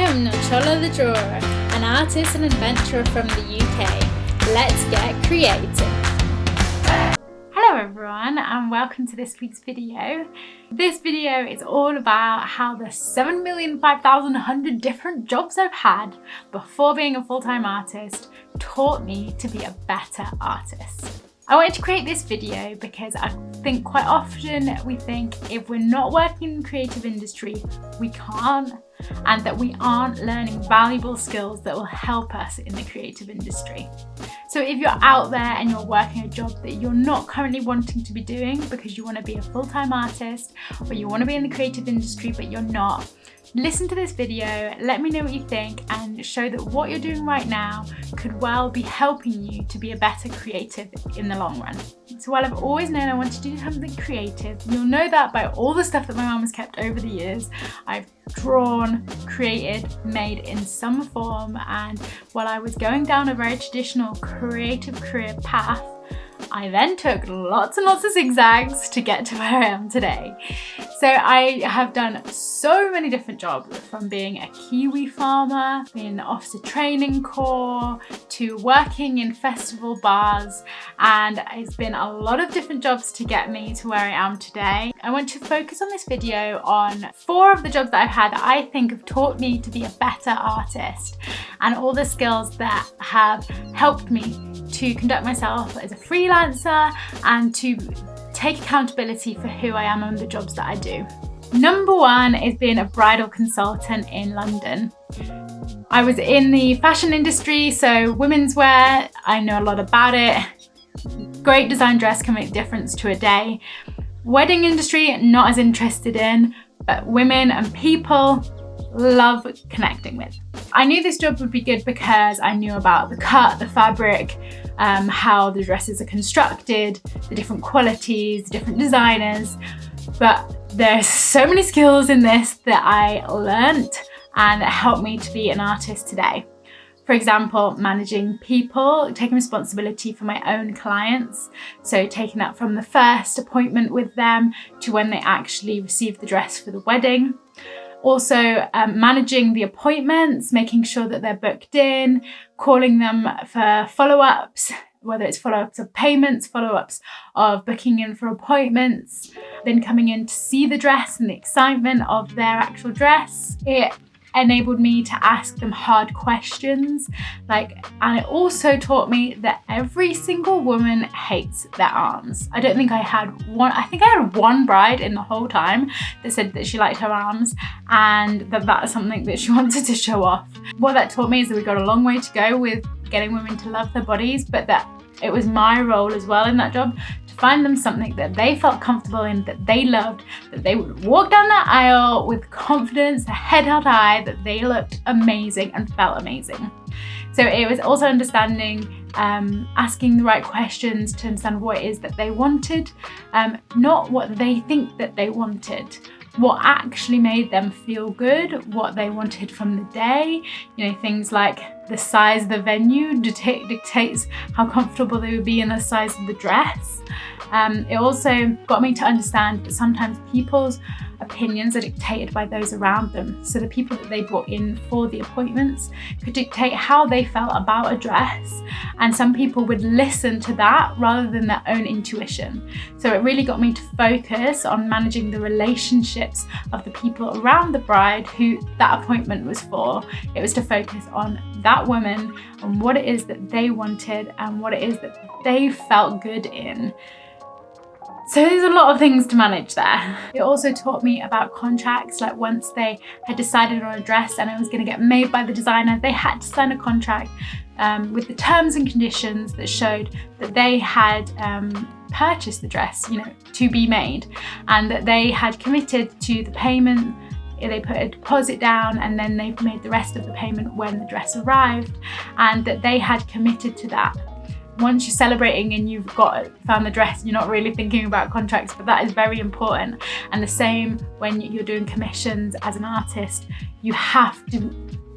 am Nocciola the Drawer, an artist and adventurer from the UK. Let's get creative. Hello everyone and welcome to this week's video. This video is all about how the 7,005,100 different jobs I've had before being a full-time artist taught me to be a better artist. I wanted to create this video because I think quite often we think if we're not working in the creative industry, we can't, and that we aren't learning valuable skills that will help us in the creative industry. So if you're out there and you're working a job that you're not currently wanting to be doing because you want to be a full-time artist, or you want to be in the creative industry but you're not, listen to this video, let me know what you think, and show that what you're doing right now could well be helping you to be a better creative in the long run. So while I've always known I want to do something creative, you'll know that by all the stuff that my mum has kept over the years. I've drawn, created, made in some form, and while I was going down a very traditional creative career path, I then took lots and lots of zigzags to get to where I am today. So I have done so many different jobs, from being a kiwi farmer, being in the officer training corps, to working in festival bars, and it's been a lot of different jobs to get me to where I am today. I want to focus on this video on 4 of the jobs that I've had that I think have taught me to be a better artist, and all the skills that have helped me to conduct myself as a freelancer and to take accountability for who I am and the jobs that I do. Number 1 is being a bridal consultant in London. I was in the fashion industry, so women's wear, I know a lot about it. Great design dress can make a difference to a day. Wedding industry, not as interested in, but women and people, love connecting with. I knew this job would be good because I knew about the cut, the fabric, how the dresses are constructed, the different qualities, the different designers, but there's so many skills in this that I learnt and that helped me to be an artist today. For example, managing people, taking responsibility for my own clients, so taking that from the first appointment with them to when they actually receive the dress for the wedding. Also managing the appointments, making sure that they're booked in, calling them for follow-ups, whether it's follow-ups of payments, follow-ups of booking in for appointments, then coming in to see the dress and the excitement of their actual dress. It enabled me to ask them hard questions, and it also taught me that every single woman hates their arms. I don't think I had one, I think I had one bride in the whole time that said that she liked her arms and that's something that she wanted to show off. What that taught me is that we got a long way to go with getting women to love their bodies, but that it was my role as well in that job to find them something that they felt comfortable in, that they loved, that they would walk down that aisle with confidence, their head held high, that they looked amazing and felt amazing. So it was also understanding, asking the right questions to understand what it is that they wanted, not what they think that they wanted, what actually made them feel good, what they wanted from the day. You know, things like the size of the venue dictates how comfortable they would be in the size of the dress. It also got me to understand that sometimes people's opinions are dictated by those around them. So the people that they brought in for the appointments could dictate how they felt about a dress, and some people would listen to that rather than their own intuition. So it really got me to focus on managing the relationships of the people around the bride who that appointment was for. It was to focus on that woman and what it is that they wanted and what it is that they felt good in. So there's a lot of things to manage there. It also taught me about contracts, like once they had decided on a dress and it was going to get made by the designer, they had to sign a contract with the terms and conditions that showed that they had purchased the dress, to be made, and that they had committed to the payment. They put a deposit down and then they made the rest of the payment when the dress arrived, and that they had committed to that. Once you're celebrating and you've found the dress, you're not really thinking about contracts, but that is very important. And the same when you're doing commissions as an artist, you have to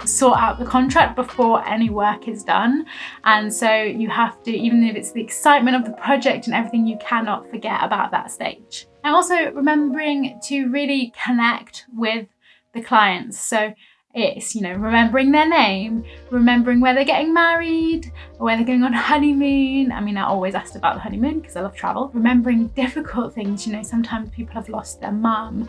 sort out the contract before any work is done. And so you have to, even if it's the excitement of the project and everything, you cannot forget about that stage. And also remembering to really connect with the clients. So It's, remembering their name, remembering where they're getting married, where they're going on honeymoon. I mean, I always asked about the honeymoon because I love travel. Remembering difficult things, sometimes people have lost their mum,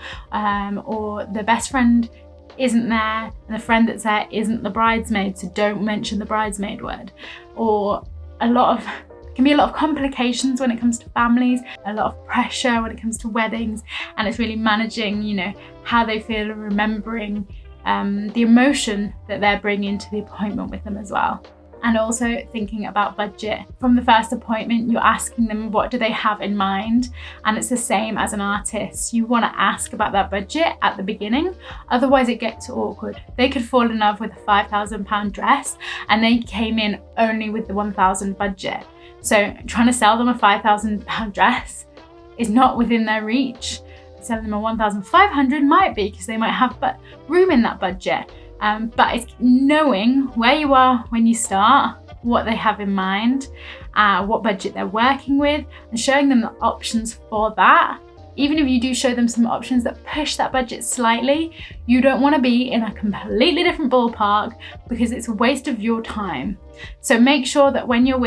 or their best friend isn't there, and the friend that's there isn't the bridesmaid, so don't mention the bridesmaid word. Or can be a lot of complications when it comes to families, a lot of pressure when it comes to weddings, and it's really managing, how they feel and remembering the emotion that they're bringing to the appointment with them as well. And also thinking about budget. From the first appointment, you're asking them what do they have in mind, and it's the same as an artist. You want to ask about that budget at the beginning, otherwise it gets awkward. They could fall in love with a £5,000 dress and they came in only with the 1,000 budget. So trying to sell them a £5,000 dress is not within their reach. Selling them a 1,500 might be, because they might have room in that budget. But it's knowing where you are when you start, what they have in mind, what budget they're working with, and showing them the options for that. Even if you do show them some options that push that budget slightly, you don't want to be in a completely different ballpark, because it's a waste of your time. So make sure that when you're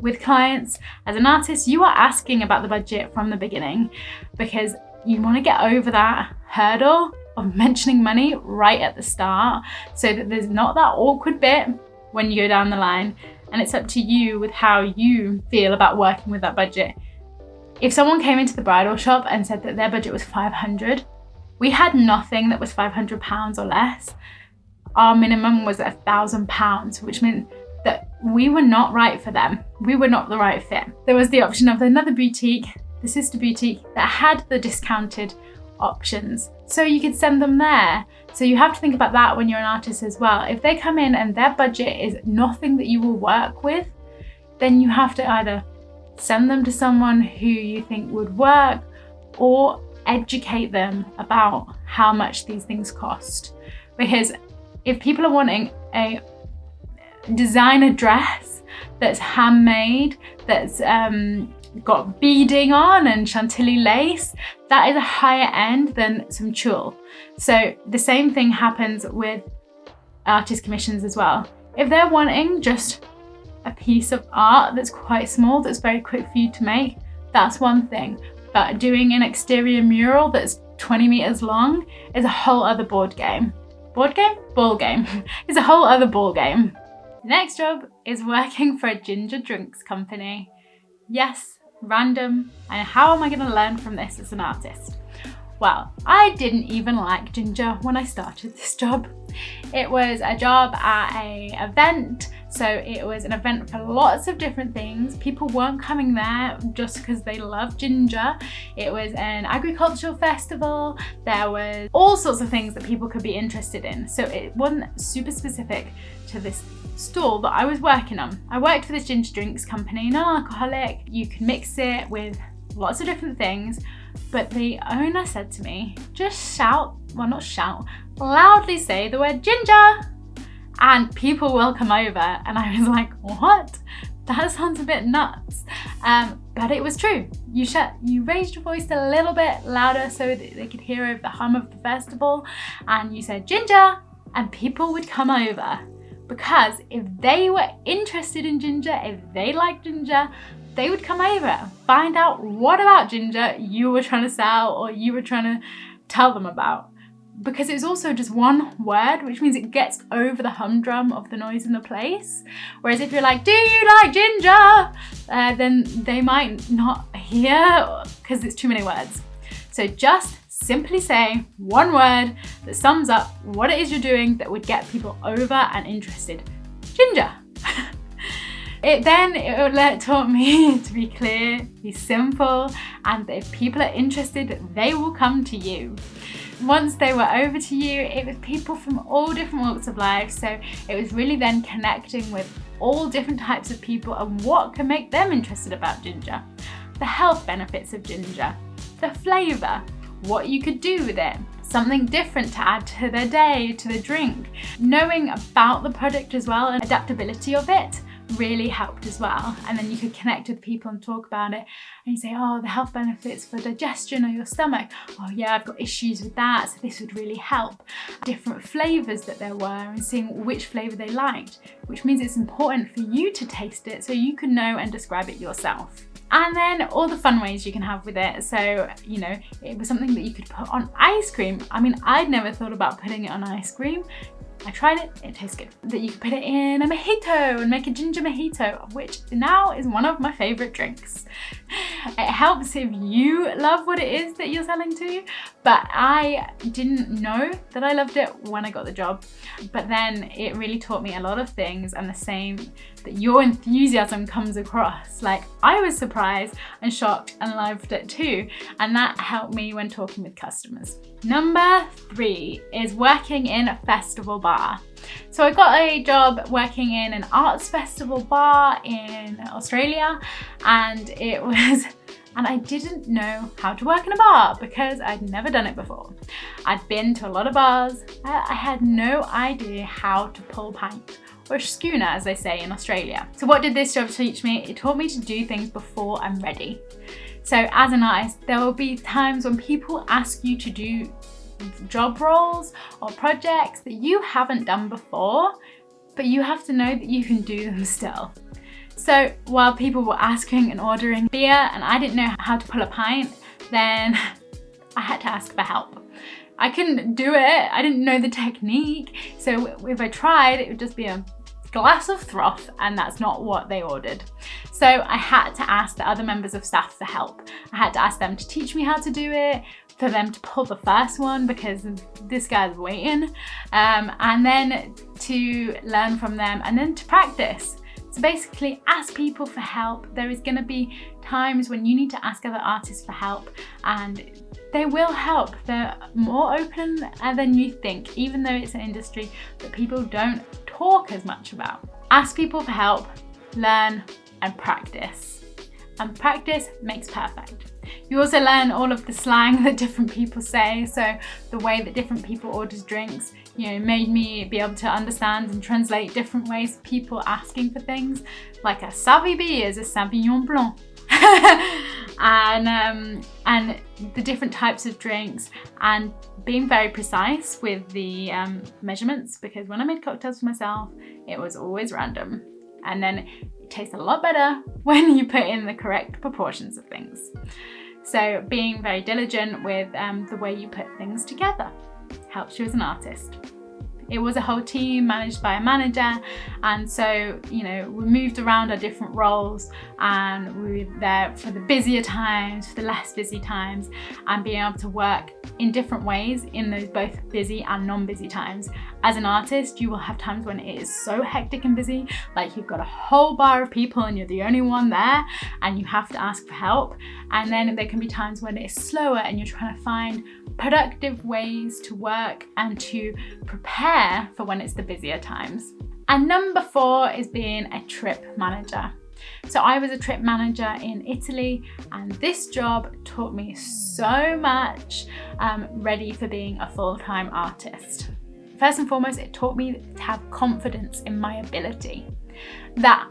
with clients as an artist, you are asking about the budget from the beginning, because you want to get over that hurdle of mentioning money right at the start, so that there's not that awkward bit when you go down the line. And it's up to you with how you feel about working with that budget. If someone came into the bridal shop and said that their budget was 500, we had nothing that was £500 or less. Our minimum was £1,000, which meant that we were not right for them. We were not the right fit. There was the option of another boutique, the sister boutique, that had the discounted options, so you could send them there. So you have to think about that when you're an artist as well. If they come in and their budget is nothing that you will work with, then you have to either send them to someone who you think would work, or educate them about how much these things cost. Because if people are wanting a designer dress that's handmade, that's got beading on and chantilly lace, that is a higher end than some tulle. So the same thing happens with artist commissions as well. If they're wanting just a piece of art that's quite small, that's very quick for you to make, that's one thing. But doing an exterior mural that's 20 meters long is a whole other ball game. It's a whole other ball game. The next job is working for a ginger drinks company. Yes, random. And how am I going to learn from this as an artist? Well, I didn't even like ginger when I started this job. It was a job at an event, so it was an event for lots of different things. People weren't coming there just because they love ginger. It was an agricultural festival. There was all sorts of things that people could be interested in. So it wasn't super specific to this stall that I was working on. I worked for this ginger drinks company, non-alcoholic. You can mix it with lots of different things. But the owner said to me, just loudly say the word ginger and people will come over. And I was like, what? That sounds a bit nuts. But it was true. You raised your voice a little bit louder so that they could hear over the hum of the festival, and you said ginger and people would come over. Because if they were interested in ginger, if they liked ginger, they would come over, find out what about ginger you were trying to sell or you were trying to tell them about. Because it's also just one word, which means it gets over the humdrum of the noise in the place. Whereas if you're like, do you like ginger? Then they might not hear because it's too many words. So just simply say one word that sums up what it is you're doing that would get people over and interested. Ginger. It taught me to be clear, be simple, and if people are interested, they will come to you. Once they were over to you, it was people from all different walks of life, so it was really then connecting with all different types of people and what can make them interested about ginger. The health benefits of ginger, the flavour, what you could do with it, something different to add to their day, to the drink, knowing about the product as well and adaptability of it. really helped as well. And then you could connect with people and talk about it, and you say, oh, the health benefits for digestion or your stomach. Oh yeah, I've got issues with that, so this would really help. Different flavors that there were, and seeing which flavor they liked, which means it's important for you to taste it so you can know and describe it yourself. And then all the fun ways you can have with it. So, you know, it was something that you could put on ice cream. I mean, I'd never thought about putting it on ice cream. I tried it, it tastes good. That you could put it in a mojito and make a ginger mojito, which now is one of my favorite drinks. It helps if you love what it is that you're selling to, but I didn't know that I loved it when I got the job. But then it really taught me a lot of things, and the same, that your enthusiasm comes across. Like, I was surprised and shocked and loved it too, and that helped me when talking with customers. Number 3 is working in a festival bar. So I got a job working in an arts festival bar in Australia, and I didn't know how to work in a bar because I'd never done it before. I'd been to a lot of bars. I had no idea how to pull pint, or schooner as they say in Australia. So what did this job teach me? It taught me to do things before I'm ready. So as an artist, there will be times when people ask you to do job roles or projects that you haven't done before, but you have to know that you can do them still. So while people were asking and ordering beer and I didn't know how to pull a pint, then I had to ask for help. I couldn't do it, I didn't know the technique, so if I tried, it would just be a glass of froth, and that's not what they ordered. So I had to ask the other members of staff for help. I had to ask them to teach me how to do it, for them to pull the first one because this guy's waiting, and then to learn from them, and then to practice. So basically, ask people for help. There is going to be times when you need to ask other artists for help, and they will help. They're more open than you think, even though it's an industry that people don't talk as much about. Ask people for help, learn, and practice. And practice makes perfect. You also learn all of the slang that different people say, so the way that different people order drinks, you know, made me be able to understand and translate different ways of people asking for things, like a savvy is a Sauvignon Blanc. And the different types of drinks, and being very precise with the measurements, because when I made cocktails for myself, it was always random. And then it tastes a lot better when you put in the correct proportions of things. So being very diligent with the way you put things together helps you as an artist. It was a whole team managed by a manager, and so, you know, we moved around our different roles, and we were there for the busier times, for the less busy times, and being able to work in different ways in those both busy and non-busy times. As an artist, you will have times when it is so hectic and busy, like you've got a whole bar of people and you're the only one there and you have to ask for help. And then there can be times when it's slower and you're trying to find productive ways to work and to prepare for when it's the busier times. And number 4 is being a trip manager. So I was a trip manager in Italy, and this job taught me so much, ready for being a full-time artist. First and foremost, it taught me to have confidence in my ability, that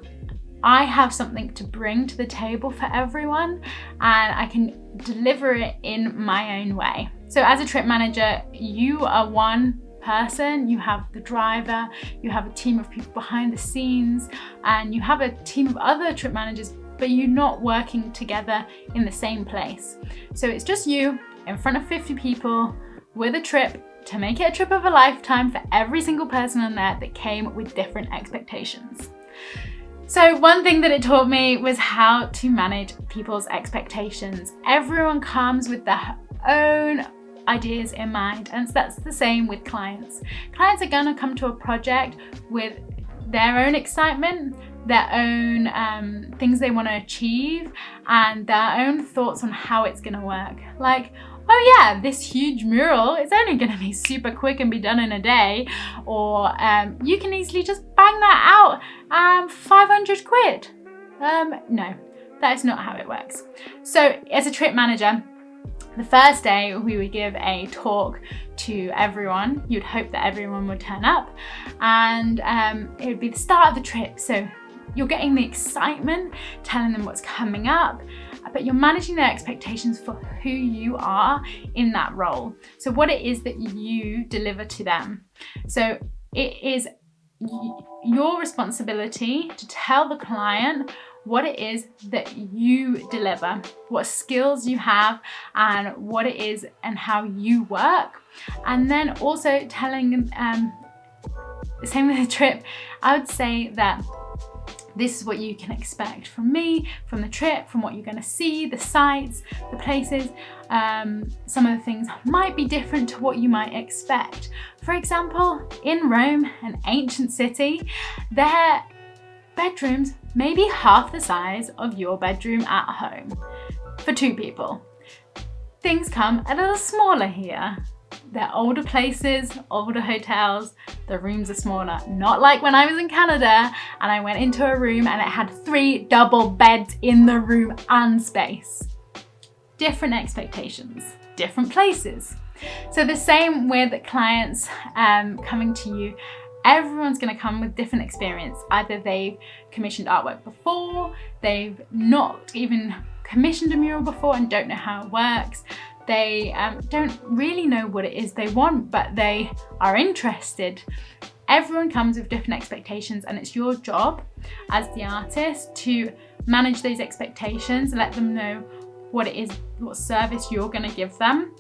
I have something to bring to the table for everyone and I can deliver it in my own way. So as a trip manager, you are one person, you have the driver, you have a team of people behind the scenes, and you have a team of other trip managers, but you're not working together in the same place. So it's just you in front of 50 people with a trip to make it a trip of a lifetime for every single person on there that came with different expectations. So one thing that it taught me was how to manage people's expectations. Everyone comes with their own ideas in mind, and that's the same with clients. Clients are gonna come to a project with their own excitement, their own things they want to achieve, and their own thoughts on how it's gonna work. Like, oh yeah, this huge mural, it's only gonna be super quick and be done in a day, or you can easily just bang that out, 500 quid. No, that is not how it works. So as a trip manager, the first day we would give a talk to everyone. You'd hope that everyone would turn up, and it would be the start of the trip. So you're getting the excitement, telling them what's coming up, but you're managing their expectations for who you are in that role. So what it is that you deliver to them. So it is your responsibility to tell the client what it is that you deliver, what skills you have, and what it is and how you work. And then also telling, same with the trip, I would say that this is what you can expect from me, from the trip, from what you're going to see, the sights, the places. Some of the things might be different to what you might expect. For example, in Rome, an ancient city, their bedrooms may be half the size of your bedroom at home for 2 people. Things come a little smaller here. They're older places, older hotels, the rooms are smaller. Not like when I was in Canada and I went into a room and it had 3 double beds in the room and space. Different expectations, different places. So the same with clients coming to you, everyone's going to come with different experience. Either they've commissioned artwork before, they've not even commissioned a mural before and don't know how it works. They don't really know what it is they want, but they are interested. Everyone comes with different expectations, and it's your job as the artist to manage those expectations, let them know what it is, what service you're going to give them,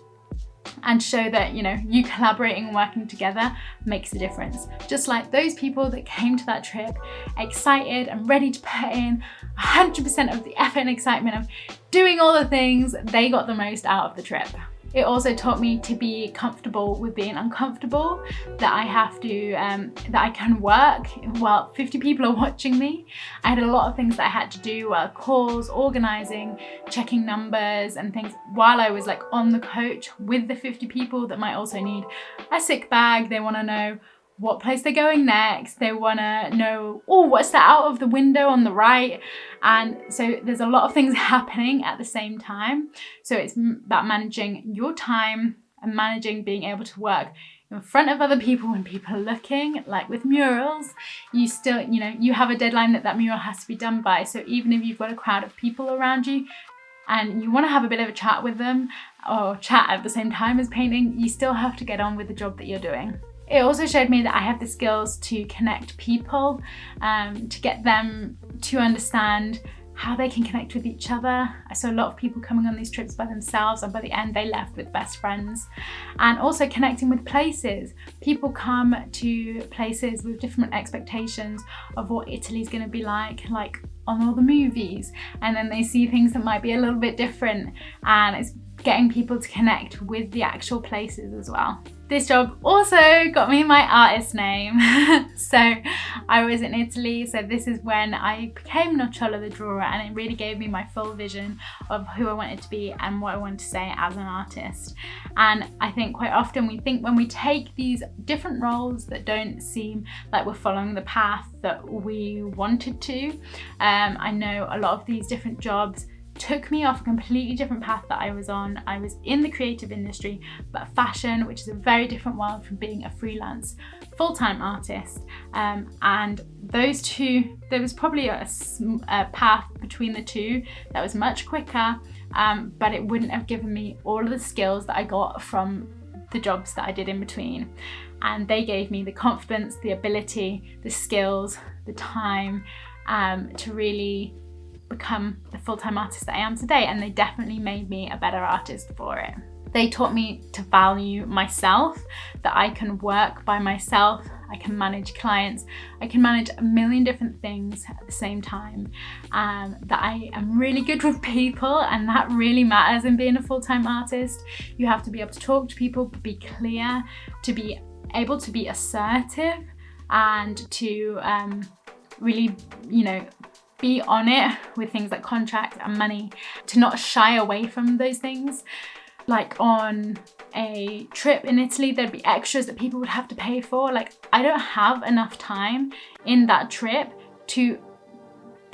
and show that, you know, you collaborating and working together makes a difference. Just like those people that came to that trip excited and ready to put in 100% of the effort and excitement of doing all the things, they got the most out of the trip. It also taught me to be comfortable with being uncomfortable, that I have to, that I can work while 50 people are watching me. I had a lot of things that I had to do, calls, organizing, checking numbers and things while I was like on the coach with the 50 people that might also need a sick bag. They want to know what place they're going next. They want to know, oh, what's that out of the window on the right? And so there's a lot of things happening at the same time. So it's about managing your time and managing being able to work in front of other people when people are looking. Like with murals, you still, you know, you have a deadline that mural has to be done by. So even if you've got a crowd of people around you and you want to have a bit of a chat with them or chat at the same time as painting, you still have to get on with the job that you're doing. It also showed me that I have the skills to connect people, to get them to understand how they can connect with each other. I saw a lot of people coming on these trips by themselves, and by the end they left with best friends. And also connecting with places. People come to places with different expectations of what Italy's going to be like on all the movies, and then they see things that might be a little bit different, and it's getting people to connect with the actual places as well. This job also got me my artist name. So I was in Italy, so this is when I became Nocciola the drawer, and it really gave me my full vision of who I wanted to be and what I wanted to say as an artist. And I think quite often we think when we take these different roles that don't seem like we're following the path that we wanted to. I know a lot of these different jobs took me off a completely different path that I was on. I was in the creative industry, but fashion, which is a very different world from being a freelance full-time artist. And those two, there was probably a path between the two that was much quicker, but it wouldn't have given me all of the skills that I got from the jobs that I did in between. And they gave me the confidence, the ability, the skills, the time to really become the full-time artist that I am today, and they definitely made me a better artist for it. They taught me to value myself, that I can work by myself, I can manage clients, I can manage a million different things at the same time, that I am really good with people, and that really matters in being a full-time artist. You have to be able to talk to people, be clear, to be able to be assertive, and to really, you know, be on it with things like contracts and money, to not shy away from those things. Like on a trip in Italy, there'd be extras that people would have to pay for. Like, I don't have enough time in that trip to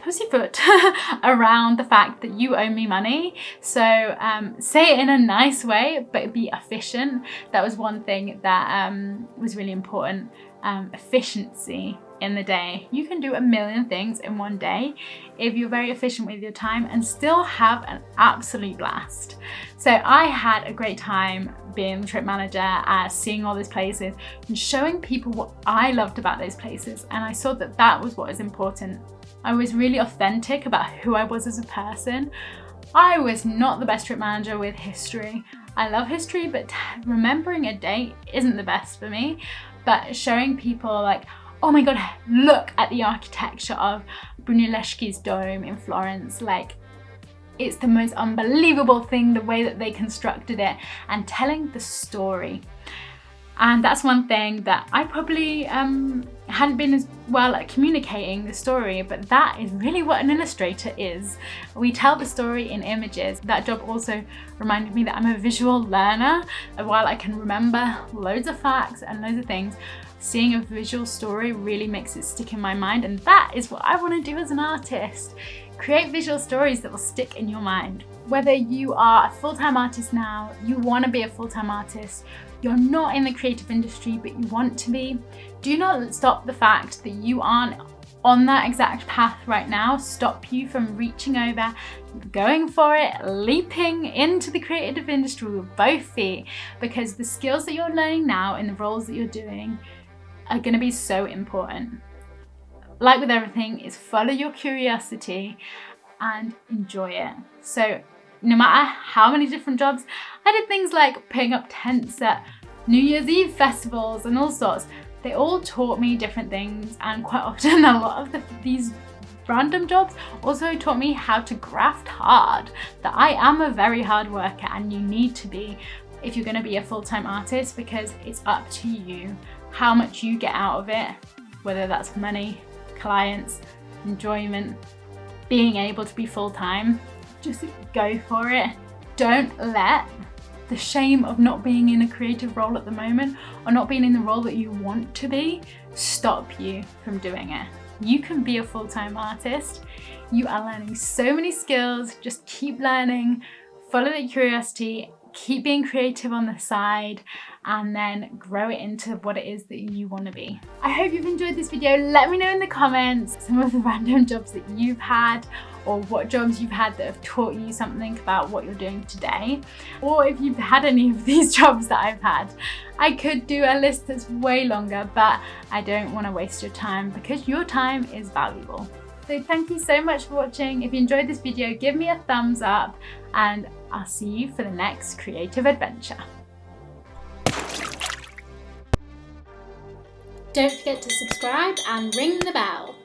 pussyfoot around the fact that you owe me money. So say it in a nice way, but be efficient. That was one thing that was really important. Efficiency in the day. You can do a million things in one day if you're very efficient with your time and still have an absolute blast. So I had a great time being the trip manager, seeing all these places and showing people what I loved about those places, and I saw that that was what was important. I was really authentic about who I was as a person. I was not the best trip manager with history. I love history, but remembering a date isn't the best for me. But showing people like, oh my God, look at the architecture of Brunelleschi's dome in Florence. Like, it's the most unbelievable thing, the way that they constructed it, and telling the story. And that's one thing that I probably hadn't been as well at communicating the story, but that is really what an illustrator is. We tell the story in images. That job also reminded me that I'm a visual learner. While I can remember loads of facts and loads of things, seeing a visual story really makes it stick in my mind, and that is what I want to do as an artist. Create visual stories that will stick in your mind. Whether you are a full-time artist now, you want to be a full-time artist, you're not in the creative industry but you want to be, do not stop the fact that you aren't on that exact path right now stop you from reaching over, going for it, leaping into the creative industry with both feet, because the skills that you're learning now in the roles that you're doing are going to be so important. Like with everything, is follow your curiosity and enjoy it. So no matter how many different jobs, I did things like putting up tents at New Year's Eve festivals and all sorts. They all taught me different things, and quite often a lot of these random jobs also taught me how to graft hard. That I am a very hard worker, and you need to be if you're going to be a full-time artist, because it's up to you how much you get out of it, whether that's money, clients, enjoyment, being able to be full-time. Just go for it. Don't let the shame of not being in a creative role at the moment, or not being in the role that you want to be, stop you from doing it. You can be a full-time artist. You are learning so many skills. Just keep learning, follow the curiosity, keep being creative on the side, and then grow it into what it is that you want to be. I hope you've enjoyed this video. Let me know in the comments some of the random jobs that you've had, or what jobs you've had that have taught you something about what you're doing today, or if you've had any of these jobs that I've had. I could do a list that's way longer, but I don't want to waste your time, because your time is valuable. So thank you so much for watching. If you enjoyed this video, give me a thumbs up, and I'll see you for the next creative adventure. Don't forget to subscribe and ring the bell.